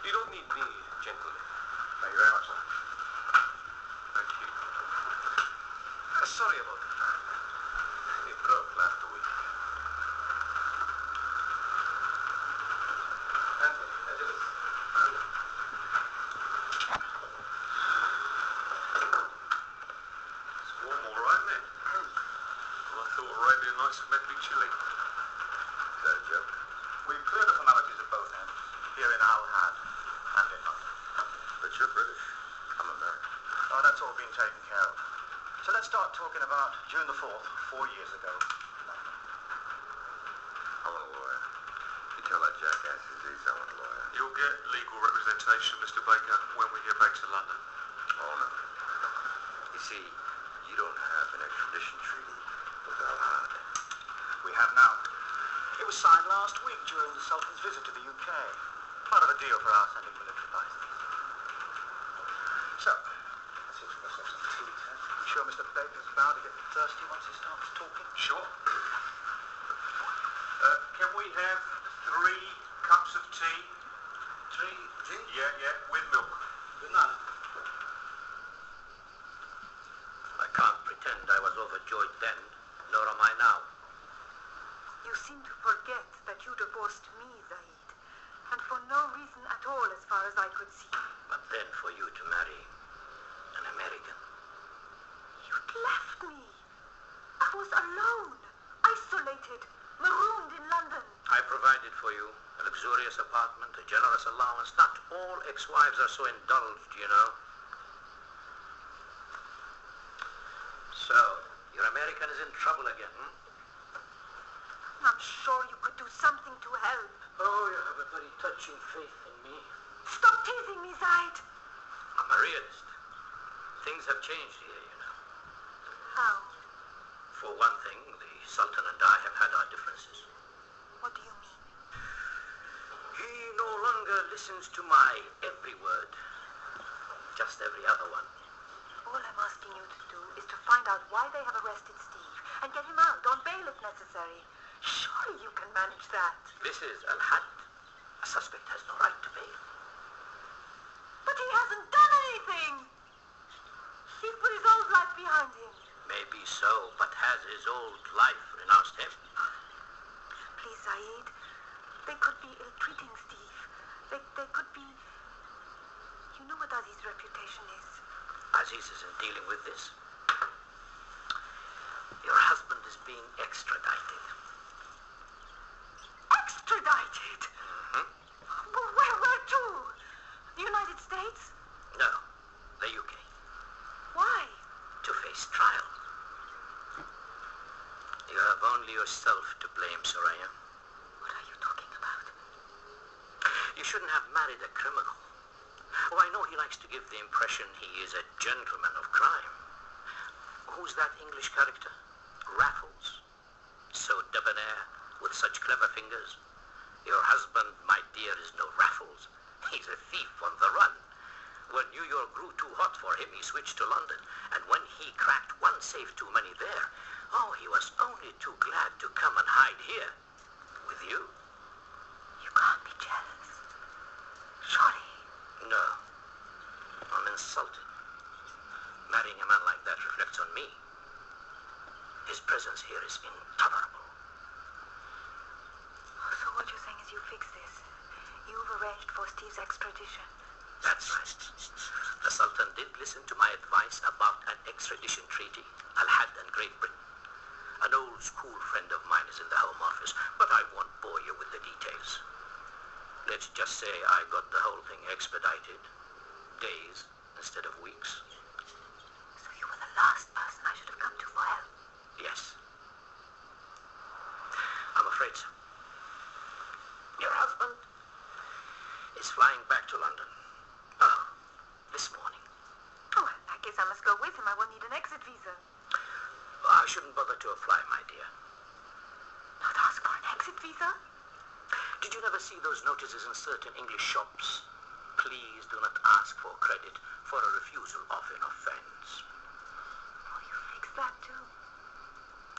You don't need me, gentlemen. Thank you very much, sir. Thank you. Sorry about the fan. It broke last week. Anthony, Angelus. It's warm, all right, isn't it? Well, I thought Arabian Nights were meant to be chilly. Is that a joke? We've cleared the formalities at both ends, here in Al Had and in London. But you're British. I'm American. Oh, that's all been taken care of. So let's start talking about June the 4th, 4 years ago. I want a lawyer. You tell that jackass I want a lawyer. You'll get legal representation, Mr. Baker, when we get back to London. Oh, no. You see, you don't have an extradition treaty with Al Had. We have now. It was signed last week during the Sultan's visit to the UK. Part of a deal for our sending military license. So, let's see if we can get some tea, Ted. You sure Mr. Baker's bound to get thirsty once he starts talking? Sure. Can we have 3 cups of tea? 3 tea? Yeah, with milk. With none. I can't pretend I was overjoyed then, nor am I now. You seem to forget that you divorced me, Zaid. And for no reason at all, as far as I could see. But then for you to marry an American. You'd left me. I was alone, isolated, marooned in London. I provided for you a luxurious apartment, a generous allowance. Not all ex-wives are so indulged, you know. So, your American is in trouble again, I'm sure you could do something to help. Oh, you have a very touching faith in me. Stop teasing me, Zaid. I'm a realist. Things have changed here, you know. How? For one thing, the Sultan and I have had our differences. What do you mean? He no longer listens to my every word. Just every other one. All I'm asking you to do is to find out why they have arrested Steve and get him out on bail if necessary. Surely you can manage that. This is Al Had. A suspect has no right to bail. But he hasn't done anything. He's put his old life behind him. Maybe so, but has his old life renounced him? Please, Zaid. They could be ill-treating Steve. They could be... You know what Aziz's reputation is. Aziz isn't dealing with this. Your husband is being extradited. Extradited? Where to? The United States? No, the UK. Why? To face trial. You have only yourself to blame, Soraya. What are you talking about? You shouldn't have married a criminal. Oh, I know he likes to give the impression he is a gentleman of crime. Who's that English character? Raffles. So debonair, with such clever fingers. Your husband, my dear, is no Raffles. He's a thief on the run. When New York grew too hot for him, he switched to London. And when he cracked one safe too many there, oh, he was only too glad to come and hide here. With you. You can't be jealous. Surely. No. I'm insulted. Marrying a man like that reflects on me. His presence here is intolerable. So what you're saying is you fix this. You've arranged for Steve's extradition. That's right. The Sultan did listen to my advice about an extradition treaty. Al Had and Great Britain. An old school friend of mine is in the Home Office, but I won't bore you with the details. Let's just say I got the whole thing expedited. Days instead of weeks. So you were the last person I should have come to for help? Yes. I'm afraid so. Your husband is flying back to London. Oh, this morning. Oh, well, I guess I must go with him. I will need an exit visa. I shouldn't bother to apply, my dear. Not ask for an exit visa? Did you never see those notices in certain English shops? Please do not ask for credit for a refusal of an offense. Oh, you fixed that too?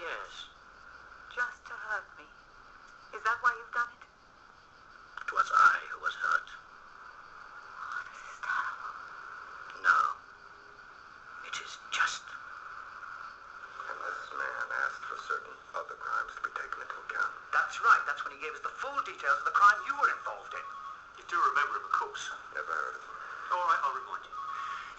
Yes. Just to hurt me. Is that why you've done it? It was I who was hurt. gave us the full details of the crime you were involved in. You do remember him, of course. Never heard of him. All right, I'll remind you.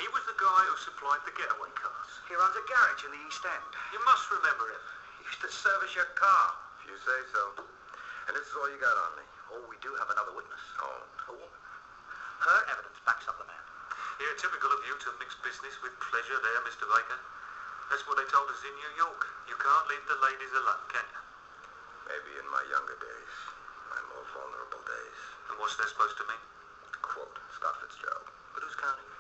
He was the guy who supplied the getaway cars. He runs a garage in the East End. You must remember him. He used to service your car. If you say so. And this is all you got on me? Oh, we do have another witness. Oh. A woman. Her evidence backs up the man. Yeah, typical of you to mix business with pleasure there, Mr. Baker. That's what they told us in New York. You can't leave the ladies alone, can you? Maybe in my younger days. My more vulnerable days. And what's that supposed to mean? Quote, Scott Fitzgerald. But who's counting?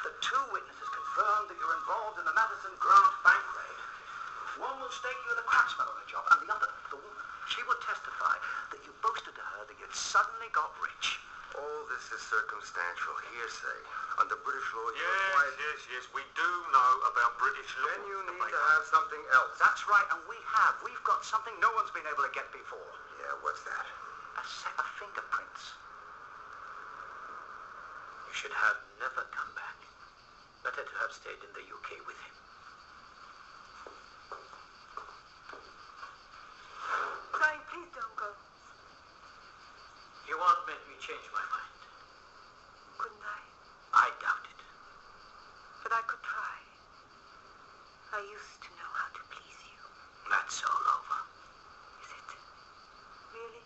The two witnesses confirmed that you're involved in the Madison Grant bank raid. One will stake you as a cracksman on the job, and the other, the woman, she will testify that you boasted to her that you'd suddenly got rich. All this is circumstantial hearsay. Under British law, you're required... Yes. We do know about British law. Then you Mr. need to Baker. have something else. That's right, and we have. We've got something no one's been able to get before. Yeah, what's that? A set of fingerprints. You should have never come back. Better to have stayed in the UK with him. Brian, please don't go. You won't make me change my mind. Couldn't I? I doubt it. But I could try. I used to know how to please you. That's all over. Is it? Really?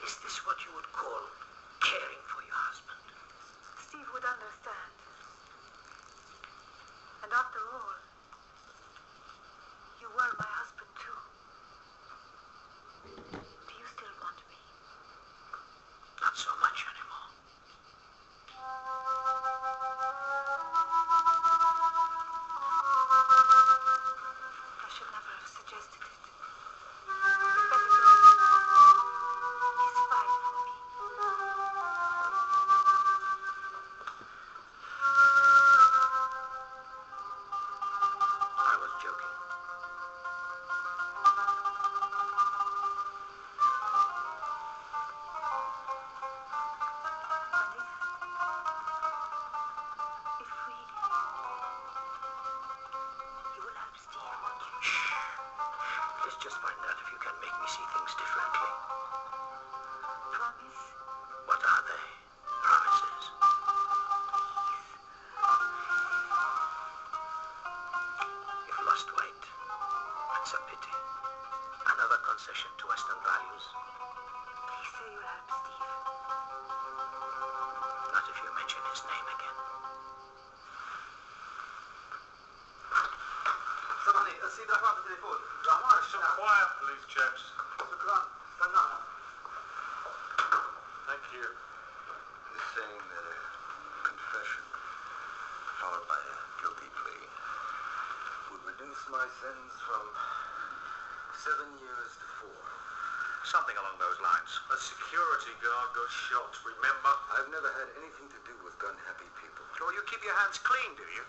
Is this what you would call caring for your husband? Steve would understand. And after all, you were my husband too. Do you still want me? Not so much anymore. I should never have suggested it. Better go. He's fine for me. I was joking. And if we... You will help Steve, won't you? Let's just find out if you can make me see things differently. Promise? What are they? Promises. You've lost weight. That's a pity. Another concession to Western values. Please say you'll help Steve. Not if you mention his name again. Samahni, Steve रखवा के telephone. Some quiet, please, chaps. शुक्रान. धन्यवाद. Thank you. This saying that a confession followed by a guilty plea would reduce my sentence from 7 years to 4. Something along those lines. A security guard got shot, remember? I've never had anything to do with gun-happy people. Oh, you keep your hands clean, do you?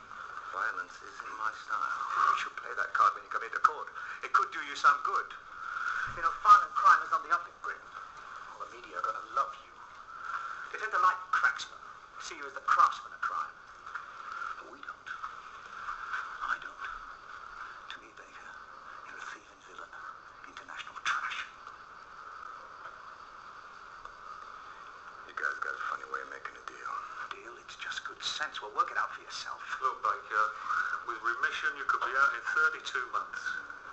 Violence isn't my style. You should play that card when you come into court. It could do you some good. You know, violent crime is on the up in Britain. All the media are going to love you. They tend to like cracksmen. See you as the craftsman of crime. But we don't. I don't. To me, Baker, you're a thieving villain. International trash. You guys got a funny way of making a deal. Deal? It's just good sense. Well, work it out for yourself. Look, Baker, with remission, you could be out in 32 months.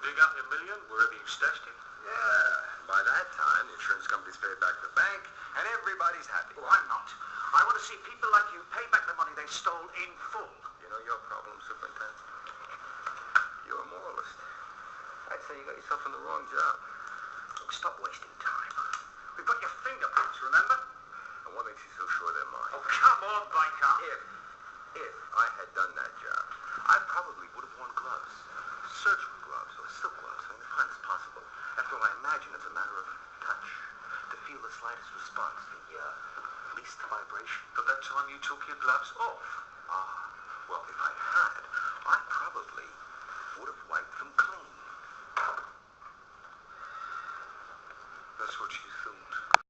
Dig up your million wherever you stashed it. Yeah. By that time, the insurance company's paid back the bank, and everybody's happy. Well, I'm not. I want to see people like you pay back the money they stole in full. You know your problem, Superintendent? You're a moralist. I'd say you got yourself in the wrong job. Look, stop wasting time. We've got your fingerprints, remember? And what makes you so sure they're mine? Oh, come on, Baker. If I had done that job, I probably would have worn gloves. Surgical gloves or silk gloves. I mean, the finest possible. After all, I imagine it's a matter of touch. To feel the slightest response, the least vibration. But that time you took your gloves off. Well, if I had, I probably